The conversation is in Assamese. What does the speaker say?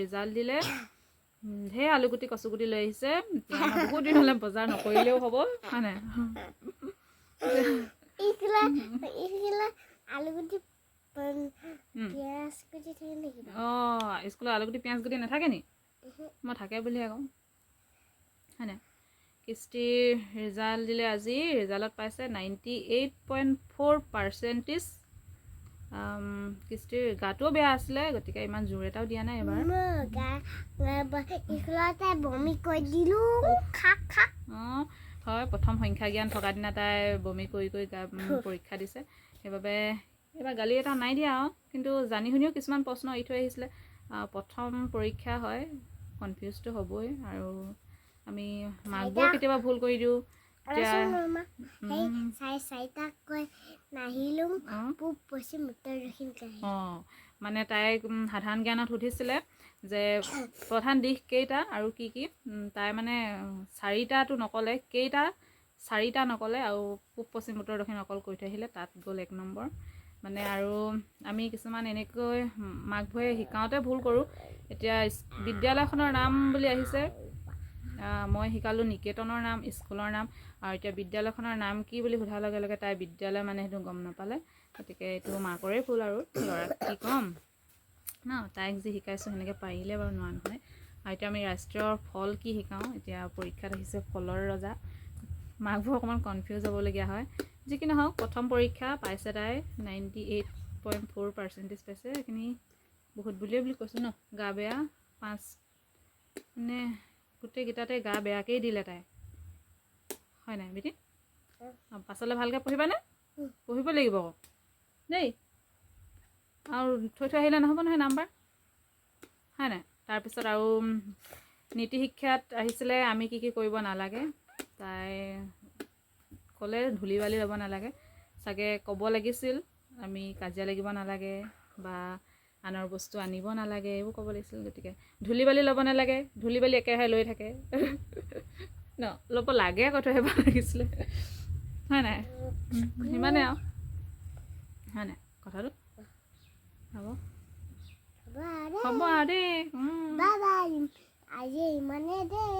ৰিজাল্ট দিলে ঢেৰ আলুগুটি কচুগুটি লৈ আহিছে বহুত দিন হ'লে বজাৰ নকৰিলেও হ'ব হয় নাই স্কুলত আলুগুটি পিঁয়াজ গুটি নাথাকে নি মই থাকে বুলি আকৌ হয় নাই কিস্তিৰ ৰিজাল্ট দিলে আজি ৰিজাল্টত পাইছে 98.4%। কিস্তিৰ গাটোও বেয়া আছিলে গতিকে ইমান জোৰ এটাও দিয়া নাই এবাৰ হয় প্ৰথম সংখ্যা জ্ঞান থকা দিনা তাই বমি কৰি পৰীক্ষা দিছে সেইবাবে এইবাৰ গালি এটা নাই দিয়া কিন্তু জানি শুনিও কিছুমান প্ৰশ্ন এৰি থৈ আহিছিলে প্ৰথম পৰীক্ষা হয় কনফিউজটো হ'বই আৰু আমি মাকবোৰ কেতিয়াবা ভুল কৰি দিওঁ মানে তাইক সাধাৰণ জ্ঞানত সুধিছিলে যে প্ৰধান দিশ কেইটা আৰু কি কি তাই মানে চাৰিটাটো নক'লে চাৰিটা নক'লে আৰু পূব পশ্চিম উত্তৰ দক্ষিণ অকল কৈ থৈ আহিলে তাত গ'ল 1 নম্বৰ মানে আৰু আমি কিছুমান এনেকৈ মাকবোৰে শিকাওঁতে ভুল কৰোঁ এতিয়া বিদ্যালয়খনৰ নাম বুলি আহিছে মই শিকালোঁ নিকেতনৰ নাম স্কুলৰ নাম আৰু এতিয়া বিদ্যালয়খনৰ নাম কি বুলি সোধাৰ লগে লগে তাই বিদ্যালয় মানে সেইটো গম নাপালে গতিকে এইটো মাকৰে ভুল আৰু ল'ৰাক কি ক'ম ন তাইক যি শিকাইছোঁ সেনেকৈ পাৰিলে বাৰু নোৱা নহয় আৰু এতিয়া আমি ৰাষ্ট্ৰীয় ফল কি শিকাওঁ এতিয়া পৰীক্ষাত আহিছে ফলৰ ৰজা মাকবোৰ অকণমান কনফিউজ হ'বলগীয়া হয় যি কি নহওক প্ৰথম পৰীক্ষা পাইছে তাই 98.4% পাইছে সেইখিনি বহুত বুলিয়ে বুলি কৈছোঁ ন গা বেয়া 5 মানে গোটেইকেইটাতে গা বেয়াকেই দিলে তাই হয় নাই বেটি পাছলৈ ভালকৈ পঢ়িবানে পঢ়িব লাগিব আকৌ দেই আৰু থৈ আহিলে নহ'ব নহয় নাম্বাৰ হয় নাই তাৰপিছত আৰু নীতি শিক্ষাত আহিছিলে আমি কি কি কৰিব নালাগে তাই ক'লে ধূলি বালি ল'ব নালাগে চাগে ক'ব লাগিছিল আমি কাজিয়া লাগিব নালাগে বা আনৰ বস্তু আনিব নালাগে এইবোৰ ক'ব লাগিছিল গতিকে ধূলি বালি ল'ব নালাগে ধূলি বালি একেৰাহে লৈ থাকে ন ল'ব লাগে আকৌ থৈ আহিব লাগিছিলে হয় নাই সিমানে আৰু হয় নাই কথাটো হ'ব হ'ব আৰু দেই আজি ইমানে দেই